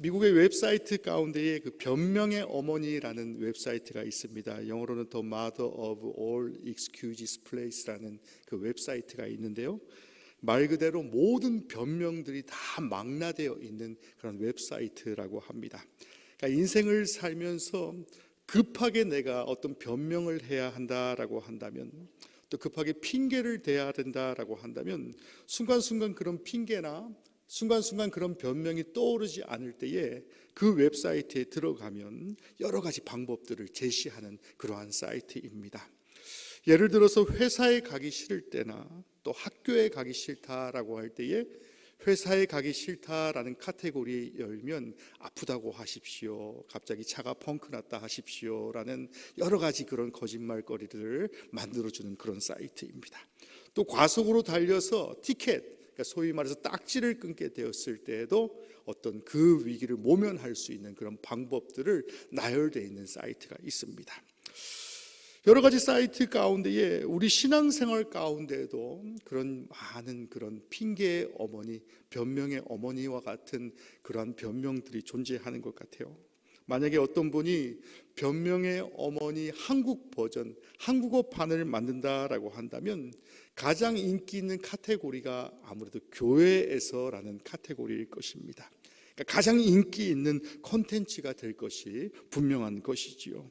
미국의 웹사이트 가운데에 그 변명의 어머니라는 웹사이트가 있습니다. 영어로는 The Mother of All Excuses Place라는 그 웹사이트가 있는데요. 말 그대로 모든 변명들이 다 망라되어 있는 그런 웹사이트라고 합니다. 그러니까 인생을 살면서 급하게 내가 어떤 변명을 해야 한다라고 한다면, 또 급하게 핑계를 대야 된다라고 한다면, 순간순간 그런 핑계나 순간순간 그런 변명이 떠오르지 않을 때에 그 웹사이트에 들어가면 여러 가지 방법들을 제시하는 그러한 사이트입니다. 예를 들어서 회사에 가기 싫을 때나 또 학교에 가기 싫다라고 할 때에 회사에 가기 싫다라는 카테고리 열면 아프다고 하십시오, 갑자기 차가 펑크 났다 하십시오 라는 여러 가지 그런 거짓말거리들을 만들어주는 그런 사이트입니다. 또 과속으로 달려서 티켓, 소위 말해서 딱지를 끊게 되었을 때에도 어떤 그 위기를 모면할 수 있는 그런 방법들을 나열되어 있는 사이트가 있습니다. 여러 가지 사이트 가운데에 우리 신앙생활 가운데에도 그런 많은 그런 핑계의 어머니, 변명의 어머니와 같은 그러한 변명들이 존재하는 것 같아요. 만약에 어떤 분이 변명의 어머니 한국 버전, 한국어판을 만든다라고 한다면 가장 인기 있는 카테고리가 아무래도 교회에서라는 카테고리일 것입니다. 그러니까 가장 인기 있는 콘텐츠가 될 것이 분명한 것이지요.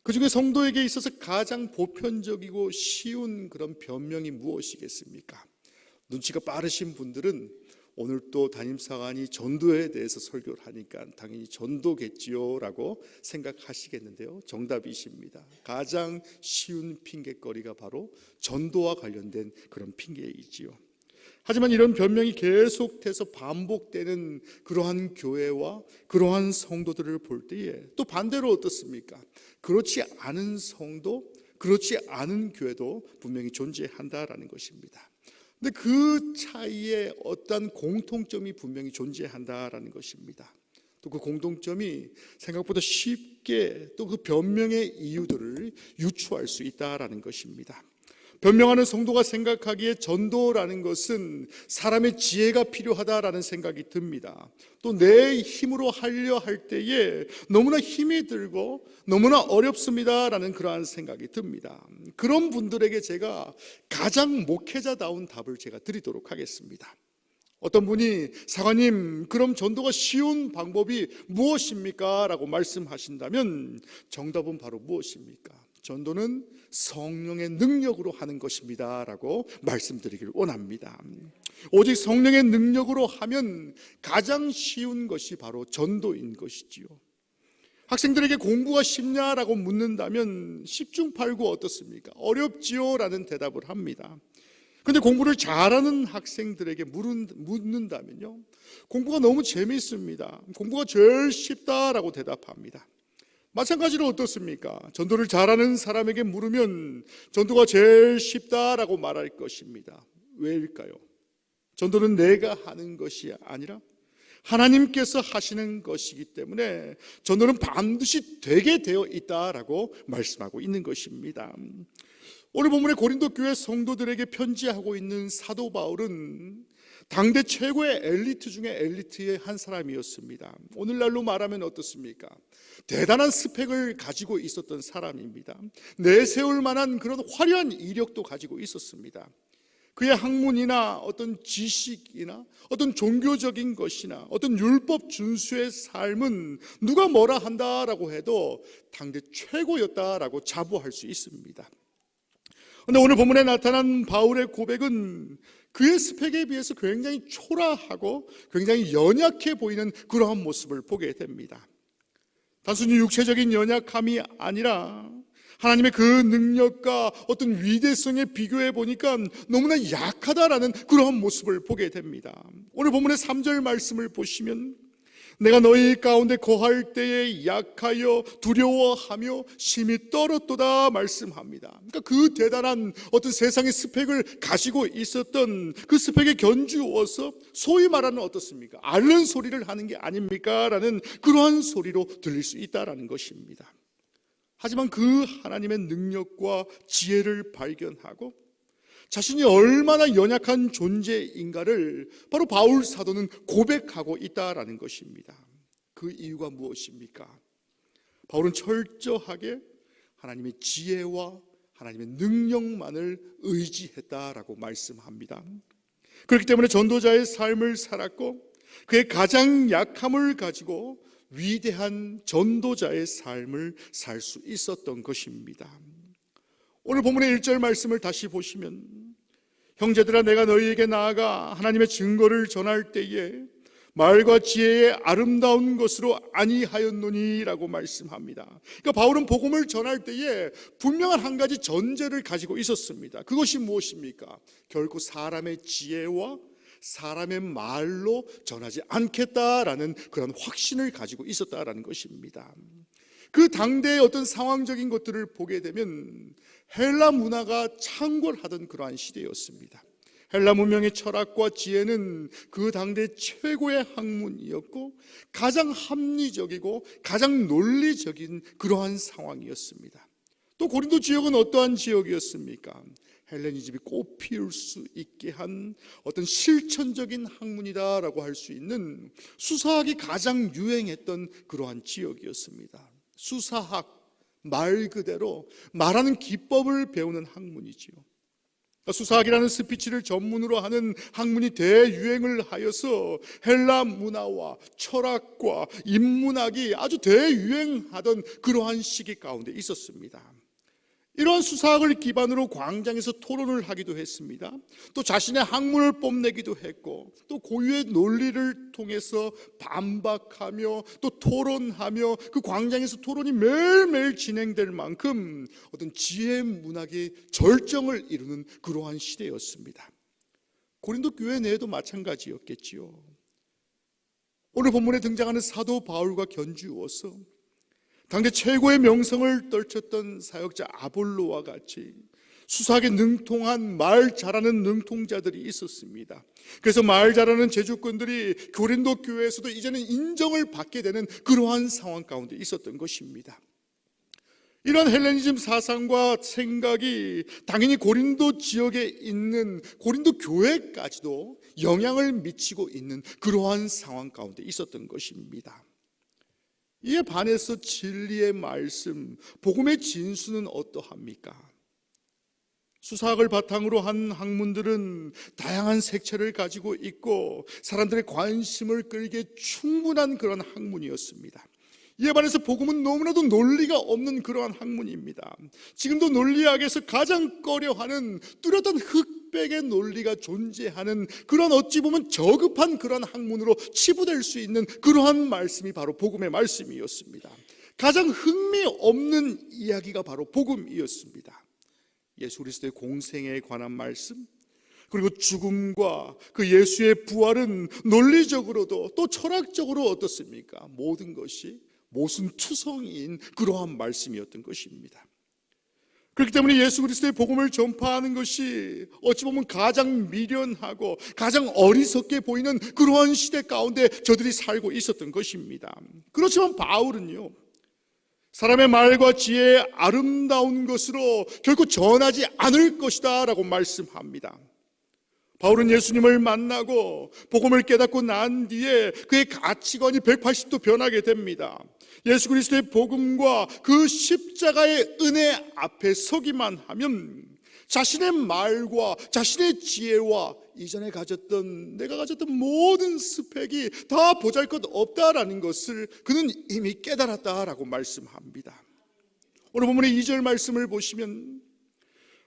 그중에 성도에게 있어서 가장 보편적이고 쉬운 그런 변명이 무엇이겠습니까? 눈치가 빠르신 분들은 오늘 또 담임사관이 전도에 대해서 설교를 하니까 당연히 전도겠지요 라고 생각하시겠는데요, 정답이십니다. 가장 쉬운 핑계거리가 바로 전도와 관련된 그런 핑계이지요. 하지만 이런 변명이 계속돼서 반복되는 그러한 교회와 그러한 성도들을 볼 때에 또 반대로 어떻습니까? 그렇지 않은 성도, 그렇지 않은 교회도 분명히 존재한다라는 것입니다. 근데 그 차이에 어떤 공통점이 분명히 존재한다라는 것입니다. 또 그 공통점이 생각보다 쉽게 또 그 변명의 이유들을 유추할 수 있다라는 것입니다. 변명하는 성도가 생각하기에 전도라는 것은 사람의 지혜가 필요하다라는 생각이 듭니다. 또 내 힘으로 하려 할 때에 너무나 힘이 들고 너무나 어렵습니다라는 그러한 생각이 듭니다. 그런 분들에게 제가 가장 목회자다운 답을 제가 드리도록 하겠습니다. 어떤 분이 사관님, 그럼 전도가 쉬운 방법이 무엇입니까? 라고 말씀하신다면 정답은 바로 무엇입니까? 전도는 성령의 능력으로 하는 것입니다 라고 말씀드리기를 원합니다. 오직 성령의 능력으로 하면 가장 쉬운 것이 바로 전도인 것이지요. 학생들에게 공부가 쉽냐라고 묻는다면 10중 8구 어떻습니까? 어렵지요 라는 대답을 합니다. 근데 공부를 잘하는 학생들에게 묻는다면요, 공부가 너무 재미있습니다, 공부가 제일 쉽다라고 대답합니다. 마찬가지로 어떻습니까? 전도를 잘하는 사람에게 물으면 전도가 제일 쉽다라고 말할 것입니다. 왜일까요? 전도는 내가 하는 것이 아니라 하나님께서 하시는 것이기 때문에 전도는 반드시 되게 되어 있다라고 말씀하고 있는 것입니다. 오늘 본문의 고린도 교회 성도들에게 편지하고 있는 사도 바울은 당대 최고의 엘리트 중에 엘리트의 한 사람이었습니다. 오늘날로 말하면 어떻습니까? 대단한 스펙을 가지고 있었던 사람입니다. 내세울 만한 그런 화려한 이력도 가지고 있었습니다. 그의 학문이나 어떤 지식이나 어떤 종교적인 것이나 어떤 율법 준수의 삶은 누가 뭐라 한다라고 해도 당대 최고였다라고 자부할 수 있습니다. 그런데 오늘 본문에 나타난 바울의 고백은 그의 스펙에 비해서 굉장히 초라하고 굉장히 연약해 보이는 그러한 모습을 보게 됩니다. 단순히 육체적인 연약함이 아니라 하나님의 그 능력과 어떤 위대성에 비교해 보니까 너무나 약하다라는 그러한 모습을 보게 됩니다. 오늘 본문의 3절 말씀을 보시면 내가 너희 가운데 거할 때에 약하여 두려워하며 심히 떨었도다 말씀합니다. 그러니까 그 대단한 어떤 세상의 스펙을 가지고 있었던 그 스펙에 견주어서 소위 말하는 어떻습니까? 앓는 소리를 하는 게 아닙니까? 라는 그러한 소리로 들릴 수 있다라는 것입니다. 하지만 그 하나님의 능력과 지혜를 발견하고 자신이 얼마나 연약한 존재인가를 바로 바울 사도는 고백하고 있다라는 것입니다. 그 이유가 무엇입니까? 바울은 철저하게 하나님의 지혜와 하나님의 능력만을 의지했다라고 말씀합니다. 그렇기 때문에 전도자의 삶을 살았고 그의 가장 약함을 가지고 위대한 전도자의 삶을 살 수 있었던 것입니다. 오늘 본문의 1절 말씀을 다시 보시면 형제들아 내가 너희에게 나아가 하나님의 증거를 전할 때에 말과 지혜의 아름다운 것으로 아니하였노니라고 말씀합니다. 그러니까 바울은 복음을 전할 때에 분명한 한 가지 전제를 가지고 있었습니다. 그것이 무엇입니까? 결코 사람의 지혜와 사람의 말로 전하지 않겠다라는 그런 확신을 가지고 있었다라는 것입니다. 그 당대의 어떤 상황적인 것들을 보게 되면 헬라 문화가 창궐하던 그러한 시대였습니다. 헬라 문명의 철학과 지혜는 그 당대 최고의 학문이었고 가장 합리적이고 가장 논리적인 그러한 상황이었습니다. 또 고린도 지역은 어떠한 지역이었습니까? 헬레니즘이 꽃피울 수 있게 한 어떤 실천적인 학문이다라고 할 수 있는 수사학이 가장 유행했던 그러한 지역이었습니다. 수사학, 말 그대로 말하는 기법을 배우는 학문이지요. 수사학이라는 스피치를 전문으로 하는 학문이 대유행을 하여서 헬라 문화와 철학과 인문학이 아주 대유행하던 그러한 시기 가운데 있었습니다. 이러한 수사학을 기반으로 광장에서 토론을 하기도 했습니다. 또 자신의 학문을 뽐내기도 했고 또 고유의 논리를 통해서 반박하며 또 토론하며 그 광장에서 토론이 매일매일 진행될 만큼 어떤 지혜 문학의 절정을 이루는 그러한 시대였습니다. 고린도 교회 내에도 마찬가지였겠지요. 오늘 본문에 등장하는 사도 바울과 견주어서 당대 최고의 명성을 떨쳤던 사역자 아볼로와 같이 수사학에 능통한 말 잘하는 능통자들이 있었습니다. 그래서 말 잘하는 제주꾼들이 고린도 교회에서도 이제는 인정을 받게 되는 그러한 상황 가운데 있었던 것입니다. 이런 헬레니즘 사상과 생각이 당연히 고린도 지역에 있는 고린도 교회까지도 영향을 미치고 있는 그러한 상황 가운데 있었던 것입니다. 이에 반해서 진리의 말씀, 복음의 진수는 어떠합니까? 수사학을 바탕으로 한 학문들은 다양한 색채를 가지고 있고 사람들의 관심을 끌기에 충분한 그런 학문이었습니다. 이에 반해서 복음은 너무나도 논리가 없는 그러한 학문입니다. 지금도 논리학에서 가장 꺼려하는 뚜렷한 흑백의 논리가 존재하는 그런 어찌 보면 저급한 그런 학문으로 치부될 수 있는 그러한 말씀이 바로 복음의 말씀이었습니다. 가장 흥미없는 이야기가 바로 복음이었습니다. 예수 그리스도의 공생애에 관한 말씀, 그리고 죽음과 그 예수의 부활은 논리적으로도 또 철학적으로 어떻습니까? 모든 것이 모순투성이인 그러한 말씀이었던 것입니다. 그렇기 때문에 예수 그리스도의 복음을 전파하는 것이 어찌 보면 가장 미련하고 가장 어리석게 보이는 그러한 시대 가운데 저들이 살고 있었던 것입니다. 그렇지만 바울은요, 사람의 말과 지혜의 아름다운 것으로 결코 전하지 않을 것이다 라고 말씀합니다. 바울은 예수님을 만나고 복음을 깨닫고 난 뒤에 그의 가치관이 180도 변하게 됩니다. 예수 그리스도의 복음과 그 십자가의 은혜 앞에 서기만 하면 자신의 말과 자신의 지혜와 이전에 내가 가졌던 모든 스펙이 다 보잘것없다라는 것을 그는 이미 깨달았다라고 말씀합니다. 오늘 본문의 2절 말씀을 보시면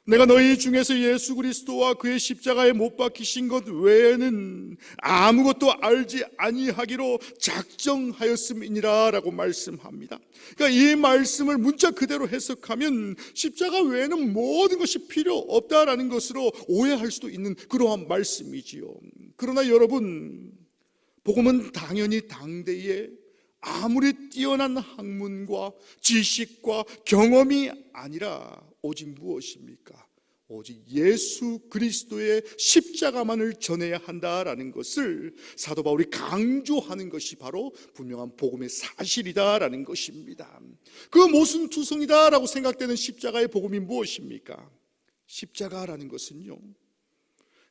내가 너희 중에서 예수 그리스도와 그의 십자가에 못 박히신 것 외에는 아무것도 알지 아니하기로 작정하였음이니라 라고 말씀합니다. 그러니까 이 말씀을 문자 그대로 해석하면 십자가 외에는 모든 것이 필요 없다라는 것으로 오해할 수도 있는 그러한 말씀이지요. 그러나 여러분, 복음은 당연히 당대에 아무리 뛰어난 학문과 지식과 경험이 아니라 오직 무엇입니까? 오직 예수 그리스도의 십자가만을 전해야 한다라는 것을 사도 바울이 강조하는 것이 바로 분명한 복음의 사실이다라는 것입니다. 그 모순투성이다라고 생각되는 십자가의 복음이 무엇입니까? 십자가라는 것은요,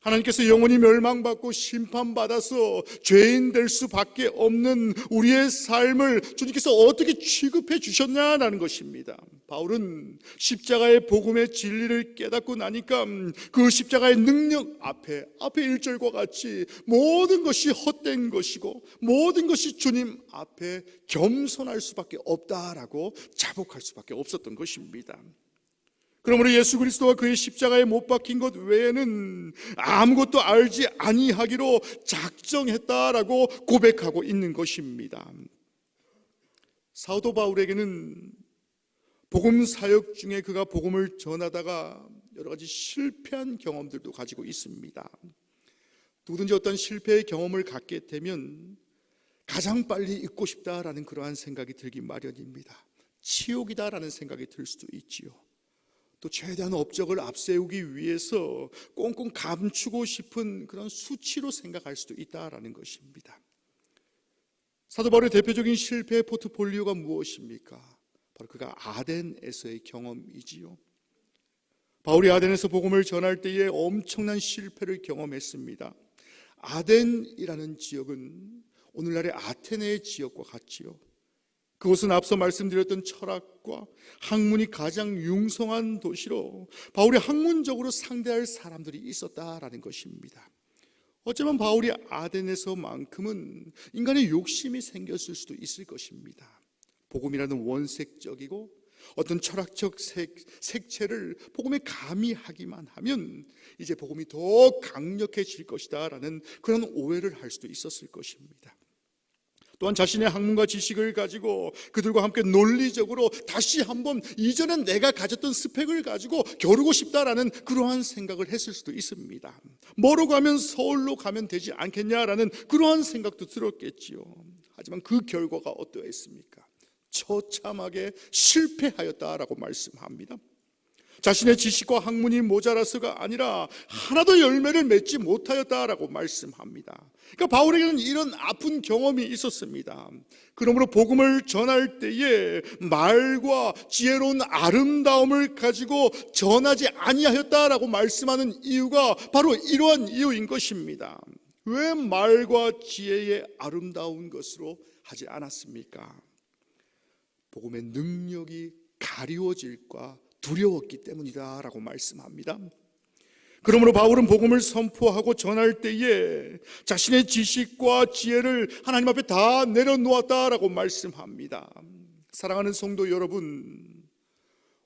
하나님께서 영원히 멸망받고 심판받아서 죄인 될 수밖에 없는 우리의 삶을 주님께서 어떻게 취급해 주셨냐라는 것입니다. 바울은 십자가의 복음의 진리를 깨닫고 나니까 그 십자가의 능력 앞에 1절과 같이 모든 것이 헛된 것이고 모든 것이 주님 앞에 겸손할 수밖에 없다라고 자복할 수밖에 없었던 것입니다. 그러므로 예수 그리스도와 그의 십자가에 못 박힌 것 외에는 아무것도 알지 아니하기로 작정했다라고 고백하고 있는 것입니다. 사도 바울에게는 복음 사역 중에 그가 복음을 전하다가 여러 가지 실패한 경험들도 가지고 있습니다. 누구든지 어떤 실패의 경험을 갖게 되면 가장 빨리 잊고 싶다라는 그러한 생각이 들기 마련입니다. 치욕이다라는 생각이 들 수도 있지요. 또 최대한 업적을 앞세우기 위해서 꽁꽁 감추고 싶은 그런 수치로 생각할 수도 있다라는 것입니다. 사도 바울의 대표적인 실패의 포트폴리오가 무엇입니까? 바로 그가 아덴에서의 경험이지요. 바울이 아덴에서 복음을 전할 때에 엄청난 실패를 경험했습니다. 아덴이라는 지역은 오늘날의 아테네의 지역과 같지요. 그곳은 앞서 말씀드렸던 철학과 학문이 가장 융성한 도시로 바울이 학문적으로 상대할 사람들이 있었다라는 것입니다. 어쩌면 바울이 아덴에서만큼은 인간의 욕심이 생겼을 수도 있을 것입니다. 복음이라는 원색적이고 어떤 철학적 색채를 복음에 가미하기만 하면 이제 복음이 더 강력해질 것이다 라는 그런 오해를 할 수도 있었을 것입니다. 또한 자신의 학문과 지식을 가지고 그들과 함께 논리적으로 다시 한번 이전에 내가 가졌던 스펙을 가지고 겨루고 싶다라는 그러한 생각을 했을 수도 있습니다. 뭐로 가면 서울로 가면 되지 않겠냐라는 그러한 생각도 들었겠지요. 하지만 그 결과가 어떠했습니까? 처참하게 실패하였다라고 말씀합니다. 자신의 지식과 학문이 모자라서가 아니라 하나도 열매를 맺지 못하였다라고 말씀합니다. 그러니까 바울에게는 이런 아픈 경험이 있었습니다. 그러므로 복음을 전할 때에 말과 지혜로운 아름다움을 가지고 전하지 아니하였다라고 말씀하는 이유가 바로 이러한 이유인 것입니다. 왜 말과 지혜의 아름다운 것으로 하지 않았습니까? 복음의 능력이 가리워질까 두려웠기 때문이다라고 말씀합니다. 그러므로 바울은 복음을 선포하고 전할 때에 자신의 지식과 지혜를 하나님 앞에 다 내려놓았다라고 말씀합니다. 사랑하는 성도 여러분,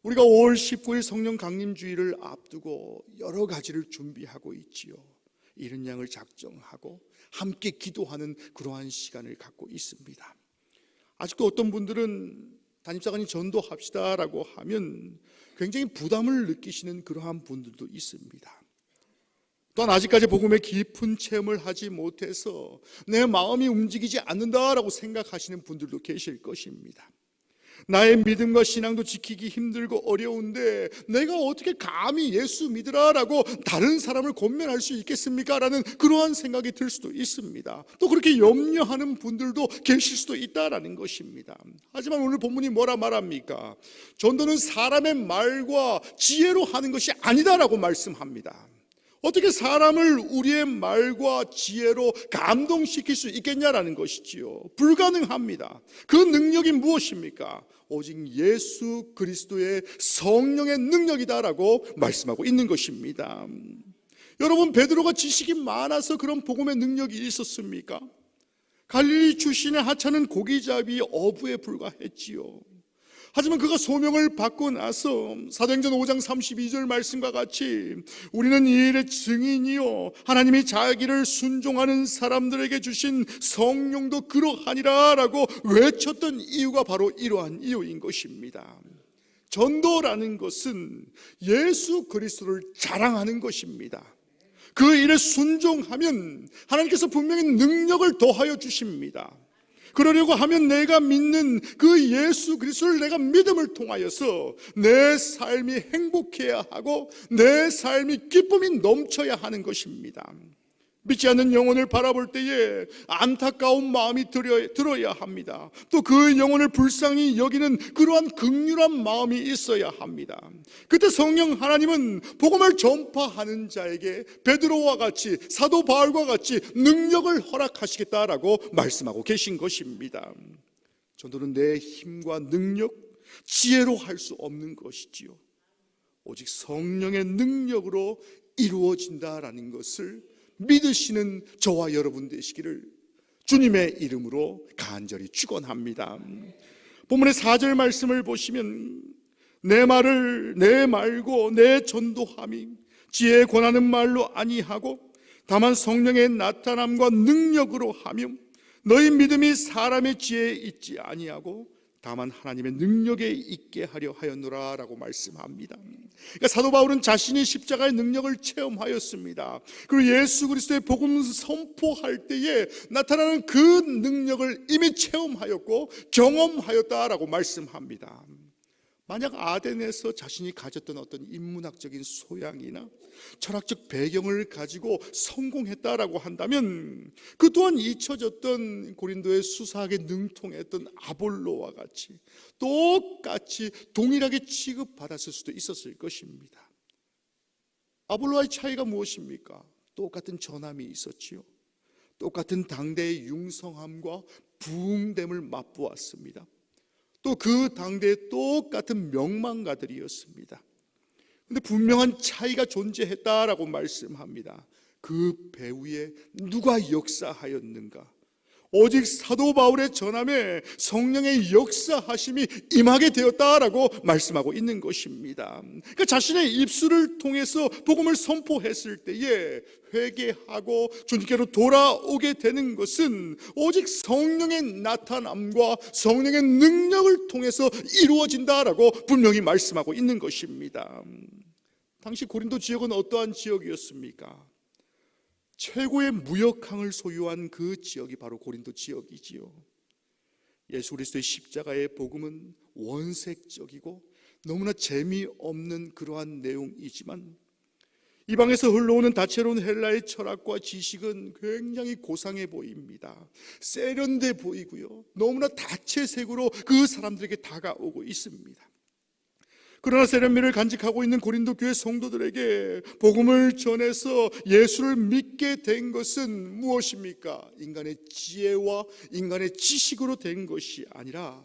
우리가 5월 19일 성령 강림주의를 앞두고 여러 가지를 준비하고 있지요. 이른 양을 작정하고 함께 기도하는 그러한 시간을 갖고 있습니다. 아직도 어떤 분들은 담임사관이 전도합시다라고 하면 굉장히 부담을 느끼시는 그러한 분들도 있습니다. 또한 아직까지 복음의 깊은 체험을 하지 못해서 내 마음이 움직이지 않는다라고 생각하시는 분들도 계실 것입니다. 나의 믿음과 신앙도 지키기 힘들고 어려운데 내가 어떻게 감히 예수 믿으라라고 다른 사람을 권면할 수 있겠습니까? 라는 그러한 생각이 들 수도 있습니다. 또 그렇게 염려하는 분들도 계실 수도 있다라는 것입니다. 하지만 오늘 본문이 뭐라 말합니까? 전도는 사람의 말과 지혜로 하는 것이 아니다라고 말씀합니다. 어떻게 사람을 우리의 말과 지혜로 감동시킬 수 있겠냐라는 것이지요. 불가능합니다. 그 능력이 무엇입니까? 오직 예수 그리스도의 성령의 능력이다라고 말씀하고 있는 것입니다. 여러분, 베드로가 지식이 많아서 그런 복음의 능력이 있었습니까? 갈릴리 출신의 하찮은 고기잡이 어부에 불과했지요. 하지만 그가 소명을 받고 나서 사도행전 5장 32절 말씀과 같이 우리는 이 일의 증인이요 하나님이 자기를 순종하는 사람들에게 주신 성령도 그러하니라 라고 외쳤던 이유가 바로 이러한 이유인 것입니다. 전도라는 것은 예수 그리스도를 자랑하는 것입니다. 그 일에 순종하면 하나님께서 분명히 능력을 더하여 주십니다. 그러려고 하면 내가 믿는 그 예수 그리스도를 내가 믿음을 통하여서 내 삶이 행복해야 하고 내 삶이 기쁨이 넘쳐야 하는 것입니다. 믿지 않는 영혼을 바라볼 때에 안타까운 마음이 들어야 합니다. 또 그 영혼을 불쌍히 여기는 그러한 긍휼한 마음이 있어야 합니다. 그때 성령 하나님은 복음을 전파하는 자에게 베드로와 같이, 사도 바울과 같이 능력을 허락하시겠다라고 말씀하고 계신 것입니다. 전도는 내 힘과 능력, 지혜로 할 수 없는 것이지요. 오직 성령의 능력으로 이루어진다라는 것을 믿으시는 저와 여러분 되시기를 주님의 이름으로 간절히 축원합니다. 본문의 4절 말씀을 보시면 내 말고 내 전도함이 지혜에 권하는 말로 아니하고 다만 성령의 나타남과 능력으로 하며 너희 믿음이 사람의 지혜에 있지 아니하고 다만 하나님의 능력에 있게 하려 하였노라 라고 말씀합니다. 그러니까 사도 바울은 자신이 십자가의 능력을 체험하였습니다. 그리고 예수 그리스도의 복음 선포할 때에 나타나는 그 능력을 이미 체험하였고 경험하였다라고 말씀합니다. 만약 아덴에서 자신이 가졌던 어떤 인문학적인 소양이나 철학적 배경을 가지고 성공했다라고 한다면 그 또한 잊혀졌던 고린도의 수사학에 능통했던 아볼로와 같이 똑같이 동일하게 취급받았을 수도 있었을 것입니다. 아볼로와의 차이가 무엇입니까? 똑같은 전함이 있었지요. 똑같은 당대의 융성함과 부흥됨을 맛보았습니다. 또 그 당대의 똑같은 명망가들이었습니다. 그런데 분명한 차이가 존재했다라고 말씀합니다. 그 배후에 누가 역사하였는가? 오직 사도 바울의 전함에 성령의 역사하심이 임하게 되었다라고 말씀하고 있는 것입니다. 그러니까 자신의 입술을 통해서 복음을 선포했을 때에 회개하고 주님께로 돌아오게 되는 것은 오직 성령의 나타남과 성령의 능력을 통해서 이루어진다라고 분명히 말씀하고 있는 것입니다. 당시 고린도 지역은 어떠한 지역이었습니까? 최고의 무역항을 소유한 그 지역이 바로 고린도 지역이지요. 예수 그리스도의 십자가의 복음은 원색적이고 너무나 재미없는 그러한 내용이지만 이방에서 흘러오는 다채로운 헬라의 철학과 지식은 굉장히 고상해 보입니다. 세련돼 보이고요, 너무나 다채색으로 그 사람들에게 다가오고 있습니다. 그러나 세련미를 간직하고 있는 고린도 교회 성도들에게 복음을 전해서 예수를 믿게 된 것은 무엇입니까? 인간의 지혜와 인간의 지식으로 된 것이 아니라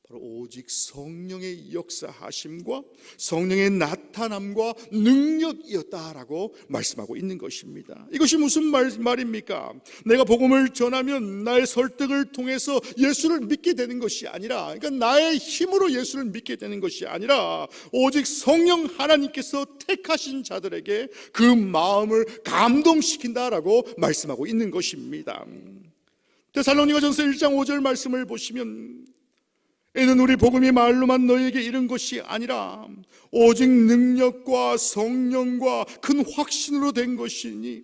바로 오직 성령의 역사하심과 성령의 나타남과 능력이었다라고 말씀하고 있는 것입니다. 이것이 무슨 말입니까? 내가 복음을 전하면 나의 설득을 통해서 예수를 믿게 되는 것이 아니라, 그러니까 나의 힘으로 예수를 믿게 되는 것이 아니라 오직 성령 하나님께서 택하신 자들에게 그 마음을 감동시킨다라고 말씀하고 있는 것입니다. 데살로니가전서 1장 5절 말씀을 보시면 이는 우리 복음이 말로만 너희에게 이른 것이 아니라 오직 능력과 성령과 큰 확신으로 된 것이니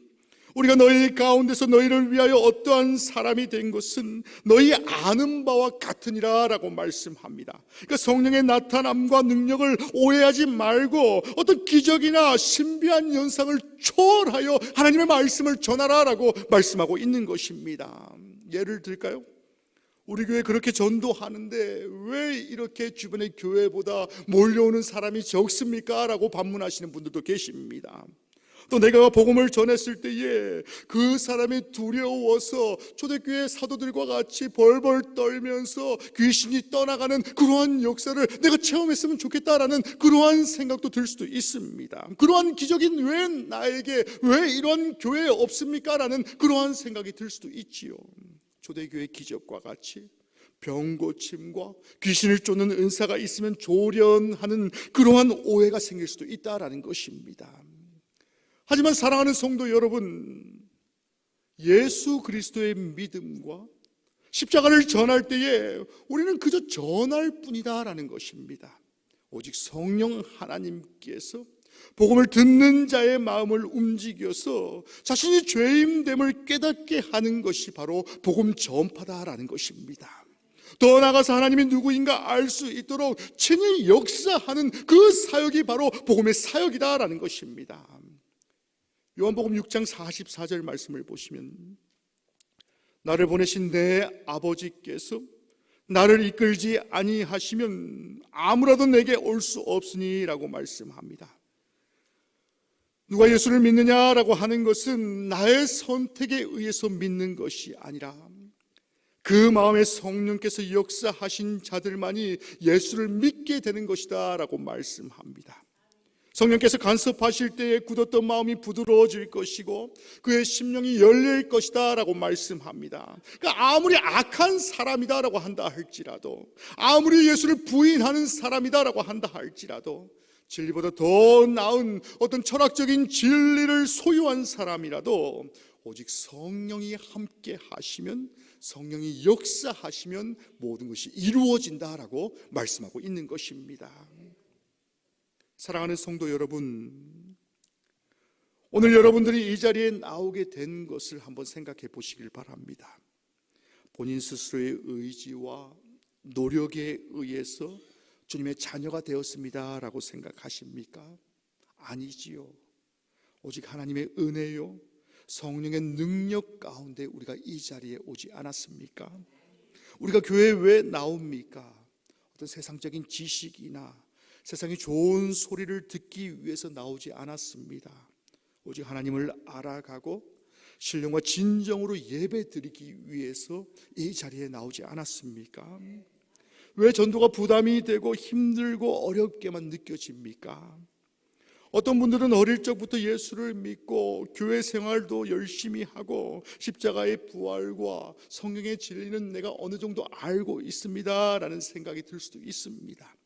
우리가 너희 가운데서 너희를 위하여 어떠한 사람이 된 것은 너희 아는 바와 같으니라 라고 말씀합니다. 그러니까 성령의 나타남과 능력을 오해하지 말고 어떤 기적이나 신비한 현상을 초월하여 하나님의 말씀을 전하라 라고 말씀하고 있는 것입니다. 예를 들까요? 우리 교회 그렇게 전도하는데 왜 이렇게 주변의 교회보다 몰려오는 사람이 적습니까? 라고 반문하시는 분들도 계십니다. 또 내가 복음을 전했을 때에 그 사람이 두려워서 초대교회 사도들과 같이 벌벌 떨면서 귀신이 떠나가는 그러한 역사를 내가 체험했으면 좋겠다라는 그러한 생각도 들 수도 있습니다. 그러한 기적인 왜 나에게 왜 이런 교회에 없습니까? 라는 그러한 생각이 들 수도 있지요. 초대교회 기적과 같이 병고침과 귀신을 쫓는 은사가 있으면 조련하는 그러한 오해가 생길 수도 있다라는 것입니다. 하지만 사랑하는 성도 여러분, 예수 그리스도의 믿음과 십자가를 전할 때에 우리는 그저 전할 뿐이다라는 것입니다. 오직 성령 하나님께서 복음을 듣는 자의 마음을 움직여서 자신이 죄인됨을 깨닫게 하는 것이 바로 복음 전파다라는 것입니다. 더 나아가서 하나님이 누구인가 알 수 있도록 친히 역사하는 그 사역이 바로 복음의 사역이다라는 것입니다. 요한복음 6장 44절 말씀을 보시면 나를 보내신 내 아버지께서 나를 이끌지 아니하시면 아무라도 내게 올 수 없으니 라고 말씀합니다. 누가 예수를 믿느냐라고 하는 것은 나의 선택에 의해서 믿는 것이 아니라 그 마음에 성령께서 역사하신 자들만이 예수를 믿게 되는 것이다 라고 말씀합니다. 성령께서 간섭하실 때에 굳었던 마음이 부드러워질 것이고 그의 심령이 열릴 것이다 라고 말씀합니다. 그러니까 아무리 악한 사람이다 라고 한다 할지라도, 아무리 예수를 부인하는 사람이다 라고 한다 할지라도, 진리보다 더 나은 어떤 철학적인 진리를 소유한 사람이라도 오직 성령이 함께 하시면, 성령이 역사하시면 모든 것이 이루어진다라고 말씀하고 있는 것입니다. 사랑하는 성도 여러분, 오늘 여러분들이 이 자리에 나오게 된 것을 한번 생각해 보시길 바랍니다. 본인 스스로의 의지와 노력에 의해서 주님의 자녀가 되었습니다 라고 생각하십니까? 아니지요. 오직 하나님의 은혜요, 성령의 능력 가운데 우리가 이 자리에 오지 않았습니까? 우리가 교회에 왜 나옵니까? 어떤 세상적인 지식이나 세상의 좋은 소리를 듣기 위해서 나오지 않았습니다. 오직 하나님을 알아가고 신령과 진정으로 예배 드리기 위해서 이 자리에 나오지 않았습니까? 왜 전도가 부담이 되고 힘들고 어렵게만 느껴집니까? 어떤 분들은 어릴 적부터 예수를 믿고 교회 생활도 열심히 하고 십자가의 부활과 성령의 진리는 내가 어느 정도 알고 있습니다 라는 생각이 들 수도 있습니다.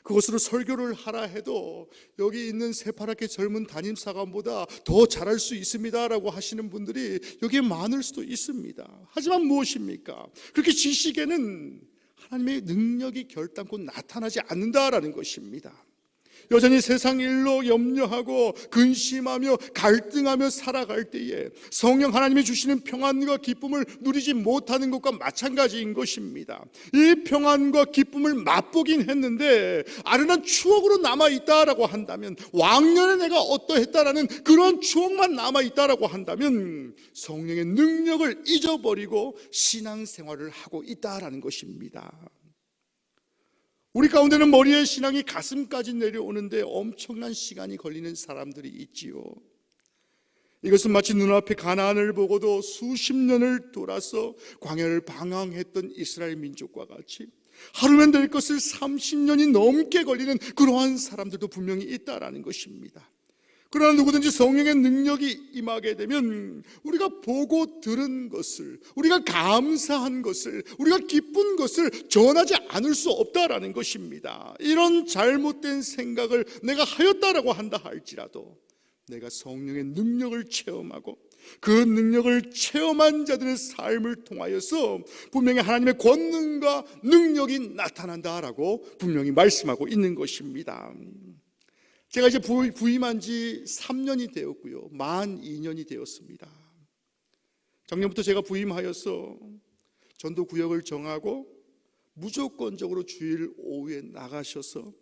그것으로 설교를 하라 해도 여기 있는 새파랗게 젊은 담임사관보다 더 잘할 수 있습니다 라고 하시는 분들이 여기에 많을 수도 있습니다. 하지만 무엇입니까? 그렇게 지식에는 하나님의 능력이 결단코 나타나지 않는다라는 것입니다. 여전히 세상 일로 염려하고 근심하며 갈등하며 살아갈 때에 성령 하나님이 주시는 평안과 기쁨을 누리지 못하는 것과 마찬가지인 것입니다. 이 평안과 기쁨을 맛보긴 했는데 아련한 추억으로 남아있다라고 한다면, 왕년에 내가 어떠했다라는 그런 추억만 남아있다라고 한다면 성령의 능력을 잊어버리고 신앙생활을 하고 있다라는 것입니다. 우리 가운데는 머리에 신앙이 가슴까지 내려오는데 엄청난 시간이 걸리는 사람들이 있지요. 이것은 마치 눈앞에 가나안을 보고도 수십 년을 돌아서 광야를 방황했던 이스라엘 민족과 같이 하루면 될 것을 30년이 넘게 걸리는 그러한 사람들도 분명히 있다라는 것입니다. 그러나 누구든지 성령의 능력이 임하게 되면 우리가 보고 들은 것을, 우리가 감사한 것을, 우리가 기쁜 것을 전하지 않을 수 없다라는 것입니다. 이런 잘못된 생각을 내가 하였다라고 한다 할지라도 내가 성령의 능력을 체험하고 그 능력을 체험한 자들의 삶을 통하여서 분명히 하나님의 권능과 능력이 나타난다라고 분명히 말씀하고 있는 것입니다. 제가 이제 부임한 지 3년이 되었고요, 만 2년이 되었습니다. 작년부터 제가 부임하여서 전도 구역을 정하고 무조건적으로 주일 오후에 나가셔서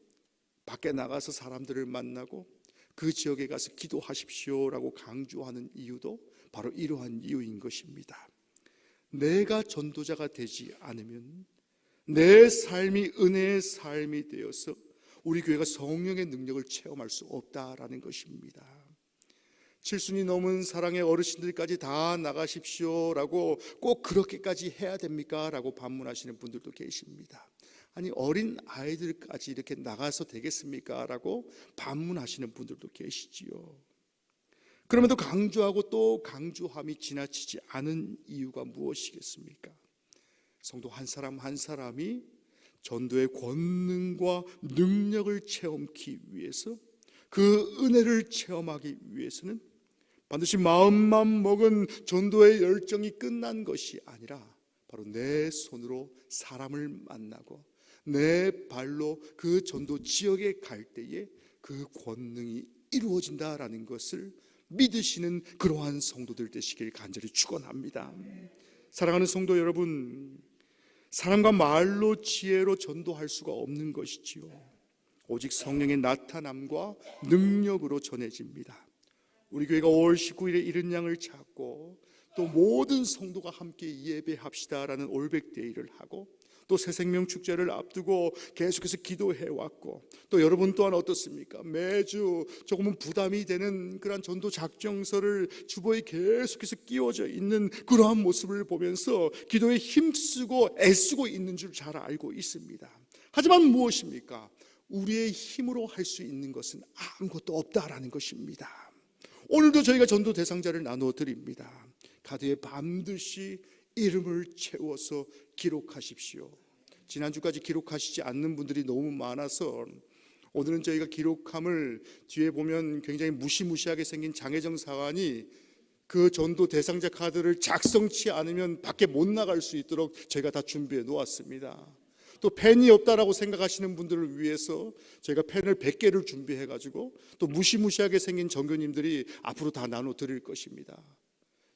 밖에 나가서 사람들을 만나고 그 지역에 가서 기도하십시오라고 강조하는 이유도 바로 이러한 이유인 것입니다. 내가 전도자가 되지 않으면 내 삶이 은혜의 삶이 되어서 우리 교회가 성령의 능력을 체험할 수 없다라는 것입니다. 7순이 넘은 사랑의 어르신들까지 다 나가십시오라고 꼭 그렇게까지 해야 됩니까? 라고 반문하시는 분들도 계십니다. 아니, 어린 아이들까지 이렇게 나가서 되겠습니까? 라고 반문하시는 분들도 계시지요. 그럼에도 강조하고 또 강조함이 지나치지 않은 이유가 무엇이겠습니까? 성도 한 사람 한 사람이 전도의 권능과 능력을 체험하기 위해서, 그 은혜를 체험하기 위해서는 반드시 마음만 먹은 전도의 열정이 끝난 것이 아니라 바로 내 손으로 사람을 만나고 내 발로 그 전도 지역에 갈 때에 그 권능이 이루어진다라는 것을 믿으시는 그러한 성도들 되시길 간절히 축원합니다. 사랑하는 성도 여러분, 사람과 말로 지혜로 전도할 수가 없는 것이지요. 오직 성령의 나타남과 능력으로 전해집니다. 우리 교회가 5월 19일에 이른 양을 잡고 또 모든 성도가 함께 예배합시다라는 올백데이를 하고 또 새생명 축제를 앞두고 계속해서 기도해 왔고 또 여러분 또한 어떻습니까? 매주 조금은 부담이 되는 그러한 전도 작정서를 주보에 계속해서 끼워져 있는 그러한 모습을 보면서 기도에 힘쓰고 애쓰고 있는 줄 잘 알고 있습니다. 하지만 무엇입니까? 우리의 힘으로 할 수 있는 것은 아무것도 없다라는 것입니다. 오늘도 저희가 전도 대상자를 나누어 드립니다. 가드에 반드시 이름을 채워서 기록하십시오. 지난주까지 기록하시지 않는 분들이 너무 많아서 오늘은 저희가 기록함을 뒤에 보면 굉장히 무시무시하게 생긴 장혜정 사관이 그 전도 대상자 카드를 작성치 않으면 밖에 못 나갈 수 있도록 저희가 다 준비해 놓았습니다. 또 펜이 없다라고 생각하시는 분들을 위해서 저희가 펜을 100개를 준비해 가지고 또 무시무시하게 생긴 전교님들이 앞으로 다 나눠 드릴 것입니다.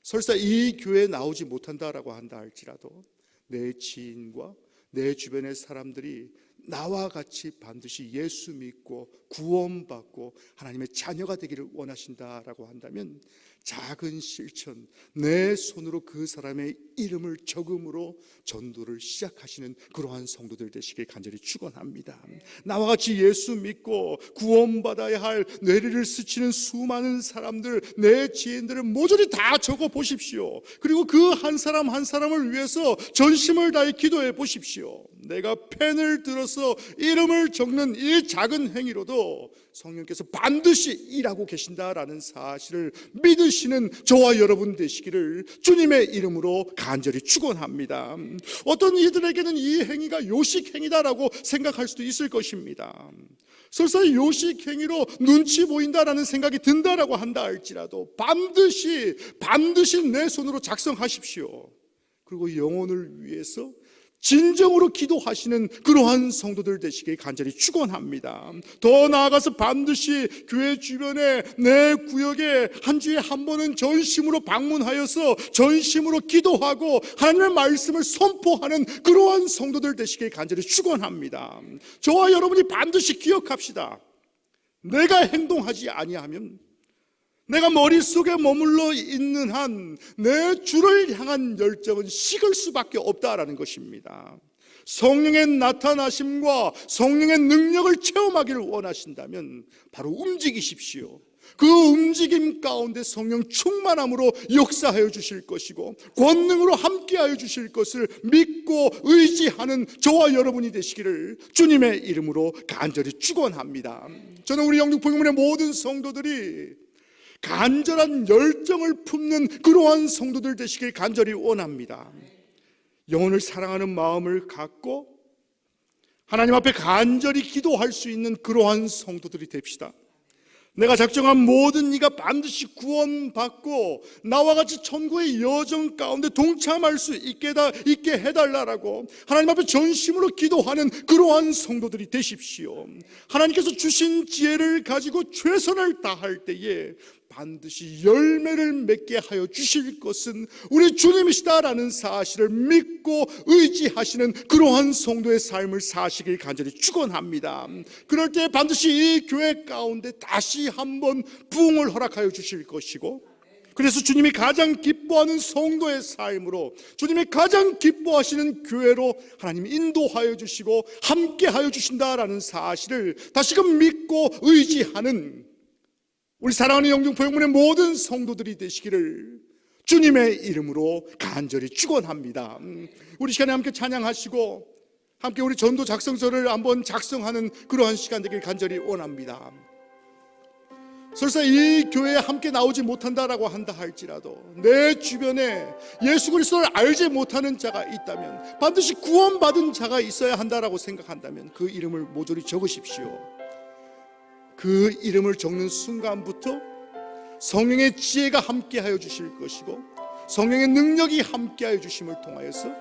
설사 이 교회에 나오지 못한다라고 한다 할지라도 내 지인과 내 주변의 사람들이 나와 같이 반드시 예수 믿고 구원받고 하나님의 자녀가 되기를 원하신다라고 한다면 작은 실천, 내 손으로 그 사람의 이름을 적음으로 전도를 시작하시는 그러한 성도들 되시길 간절히 축원합니다. 나와 같이 예수 믿고 구원받아야 할 뇌리를 스치는 수많은 사람들, 내 지인들을 모조리 다 적어 보십시오. 그리고 그 한 사람 한 사람을 위해서 전심을 다해 기도해 보십시오. 내가 펜을 들어서 이름을 적는 이 작은 행위로도 성령께서 반드시 일하고 계신다라는 사실을 믿으시는 저와 여러분 되시기를 주님의 이름으로 간절히 축원합니다. 어떤 이들에게는 이 행위가 요식행위다라고 생각할 수도 있을 것입니다. 설사 요식행위로 눈치 보인다라는 생각이 든다라고 한다 할지라도 반드시 내 손으로 작성하십시오. 그리고 영혼을 위해서 진정으로 기도하시는 그러한 성도들 되시길 간절히 축원합니다. 더 나아가서 반드시 교회 주변에 내 구역에 한 주에 한 번은 전심으로 방문하여서 전심으로 기도하고 하나님의 말씀을 선포하는 그러한 성도들 되시길 간절히 축원합니다. 저와 여러분이 반드시 기억합시다. 내가 행동하지 아니하면, 내가 머릿속에 머물러 있는 한 내 주를 향한 열정은 식을 수밖에 없다라는 것입니다. 성령의 나타나심과 성령의 능력을 체험하기를 원하신다면 바로 움직이십시오. 그 움직임 가운데 성령 충만함으로 역사하여 주실 것이고 권능으로 함께하여 주실 것을 믿고 의지하는 저와 여러분이 되시기를 주님의 이름으로 간절히 축원합니다. 저는 우리 영육복음의 모든 성도들이 간절한 열정을 품는 그러한 성도들 되시길 간절히 원합니다. 영혼을 사랑하는 마음을 갖고 하나님 앞에 간절히 기도할 수 있는 그러한 성도들이 됩시다. 내가 작정한 모든 이가 반드시 구원받고 나와 같이 천국의 여정 가운데 동참할 수 있게 해달라고 하나님 앞에 전심으로 기도하는 그러한 성도들이 되십시오. 하나님께서 주신 지혜를 가지고 최선을 다할 때에 반드시 열매를 맺게 하여 주실 것은 우리 주님이시다라는 사실을 믿고 의지하시는 그러한 성도의 삶을 사시길 간절히 축원합니다. 그럴 때 반드시 이 교회 가운데 다시 한번 부흥을 허락하여 주실 것이고, 그래서 주님이 가장 기뻐하는 성도의 삶으로, 주님이 가장 기뻐하시는 교회로 하나님이 인도하여 주시고 함께하여 주신다라는 사실을 다시금 믿고 의지하는 우리 사랑하는 영등포영문의 모든 성도들이 되시기를 주님의 이름으로 간절히 축원합니다. 우리 시간에 함께 찬양하시고 함께 우리 전도 작성서를 한번 작성하는 그러한 시간 되길 간절히 원합니다. 설사 이 교회에 함께 나오지 못한다라고 한다 할지라도 내 주변에 예수 그리스도를 알지 못하는 자가 있다면, 반드시 구원받은 자가 있어야 한다라고 생각한다면 그 이름을 모조리 적으십시오. 그 이름을 적는 순간부터 성령의 지혜가 함께하여 주실 것이고 성령의 능력이 함께하여 주심을 통하여서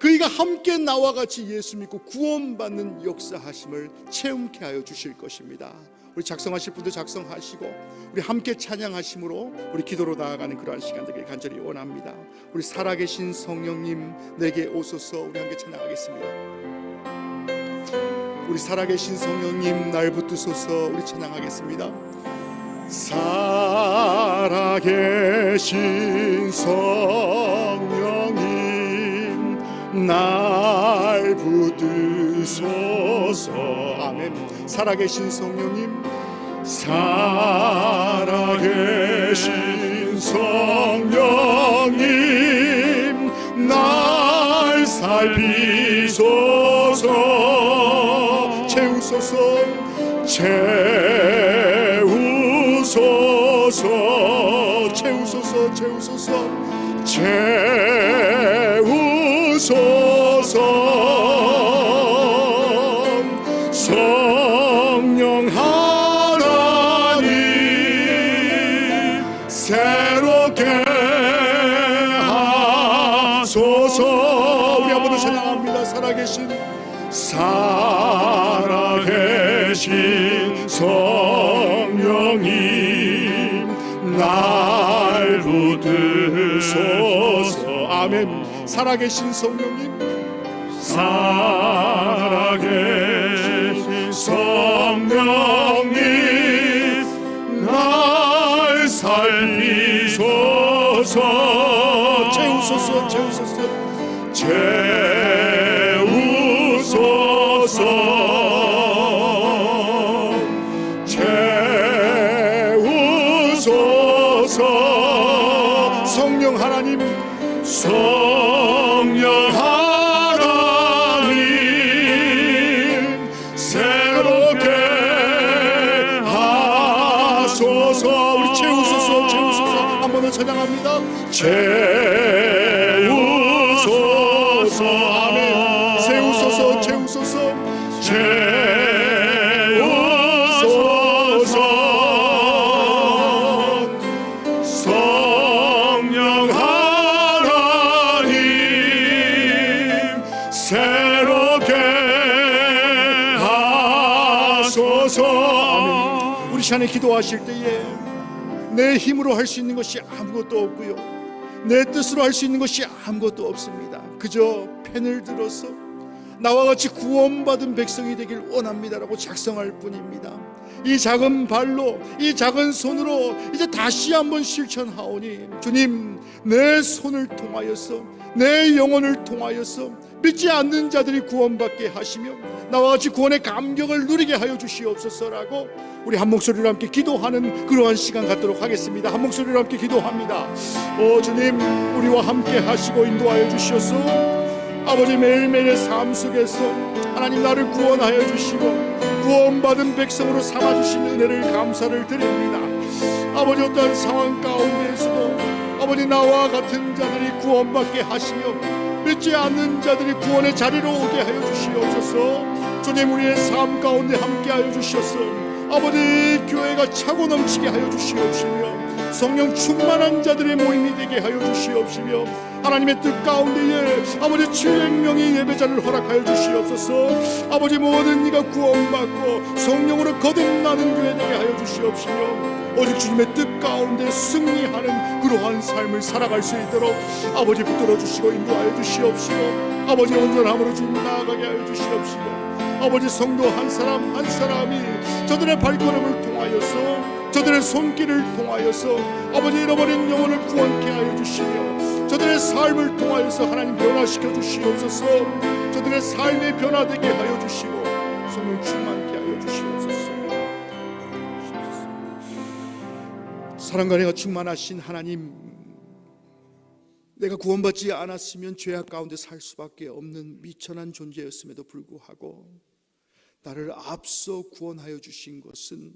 그이가 함께 나와 같이 예수 믿고 구원받는 역사하심을 체험케 하여 주실 것입니다. 우리 작성하실 분들 작성하시고 우리 함께 찬양하심으로 우리 기도로 나아가는 그러한 시간 되길 간절히 원합니다. 우리 살아계신 성령님 내게 오소서. 우리 함께 찬양하겠습니다. 우리 살아계신 성령님 날 붙드소서. 우리 찬양하겠습니다. 살아계신 성령님 날 붙드소서. 아멘. 살아계신 성령님, 살아계신 성령님 날 살피소서. 채우소서, 채우소서, 채우소서, 채우소서, 채우소서. 성령 하나님 새롭게 하소서. 우리 한번 더 찬양합니다. 살아계신 성령님 날 붙드소서. 아멘. 살아계신 성령님, 살아계신 성령님 날 살리소서. 채우소서, 채우소서, 채우소서, 채우소서. 성령 하나님, 성령 하나님 새롭게 하소서. 우리 채우소서, 채우소서. 한 번 더 찬양합니다. 채우소서. 아멘. 채우소서, 채우소서, 채우소서. 성령 하나님 새롭게 하소서. 아멘. 우리 시간에 기도하실 때에 내 힘으로 할 수 있는 것이 아무것도 없고요, 내 뜻으로 할 수 있는 것이 아무것도 없습니다. 그저 펜을 들어서 나와 같이 구원받은 백성이 되길 원합니다라고 작성할 뿐입니다. 이 작은 발로, 이 작은 손으로 이제 다시 한번 실천하오니 주님, 내 손을 통하여서, 내 영혼을 통하여서 믿지 않는 자들이 구원받게 하시며 나와 같이 구원의 감격을 누리게 하여 주시옵소서라고 우리 한 목소리로 함께 기도하는 그러한 시간 갖도록 하겠습니다. 한 목소리로 함께 기도합니다. 오 주님, 우리와 함께 하시고 인도하여 주시옵소서. 아버지, 매일매일의 삶 속에서 하나님 나를 구원하여 주시고 구원받은 백성으로 삼아주신 은혜를 감사를 드립니다. 아버지, 어떠한 상황 가운데에서도 아버지 나와 같은 자들이 구원받게 하시며 믿지 않는 자들이 구원의 자리로 오게 하여 주시옵소서. 주님, 우리의 삶 가운데 함께 하여 주셔서 아버지 교회가 차고 넘치게 하여 주시옵시며 성령 충만한 자들의 모임이 되게 하여 주시옵시며 하나님의 뜻 가운데에 아버지 700명의 예배자를 허락하여 주시옵소서. 아버지, 모든 이가 구원받고 성령으로 거듭나는 교회 되게 하여 주시옵시며 오직 주님의 뜻 가운데 승리하는 그러한 삶을 살아갈 수 있도록 아버지 붙들어 주시고 인도하여 주시옵시고 아버지 온전함으로 주님 나아가게 하여 주시옵시고 아버지, 성도 한 사람 한 사람이 저들의 발걸음을 통하여서, 저들의 손길을 통하여서 아버지 잃어버린 영혼을 구원케 하여 주시며 저들의 삶을 통하여서 하나님 변화시켜 주시옵소서. 저들의 삶이 변화되게 하여 주시고 성령 충만케 하여 주시옵소서. 사랑과 은혜가 충만하신 하나님, 내가 구원받지 않았으면 죄악 가운데 살 수밖에 없는 미천한 존재였음에도 불구하고 나를 앞서 구원하여 주신 것은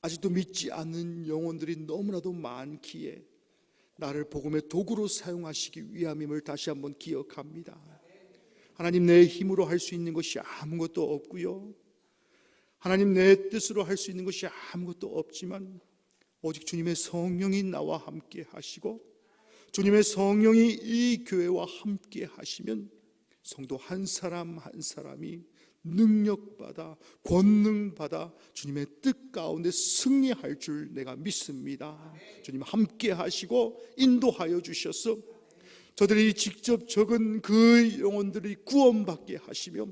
아직도 믿지 않는 영혼들이 너무나도 많기에 나를 복음의 도구로 사용하시기 위함임을 다시 한번 기억합니다. 하나님, 내 힘으로 할 수 있는 것이 아무것도 없고요, 하나님 내 뜻으로 할 수 있는 것이 아무것도 없지만 오직 주님의 성령이 나와 함께 하시고 주님의 성령이 이 교회와 함께 하시면 성도 한 사람 한 사람이 능력받아 권능받아 주님의 뜻 가운데 승리할 줄 내가 믿습니다. 주님 함께 하시고 인도하여 주셔서 저들이 직접 적은 그 영혼들이 구원받게 하시며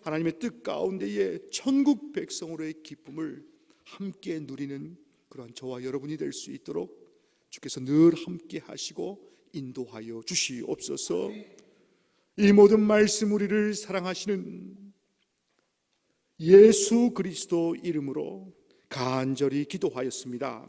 하나님의 뜻 가운데에 천국 백성으로의 기쁨을 함께 누리는 그러한 저와 여러분이 될 수 있도록 주께서 늘 함께 하시고 인도하여 주시옵소서. 이 모든 말씀 우리를 사랑하시는 예수 그리스도 이름으로 간절히 기도하였습니다.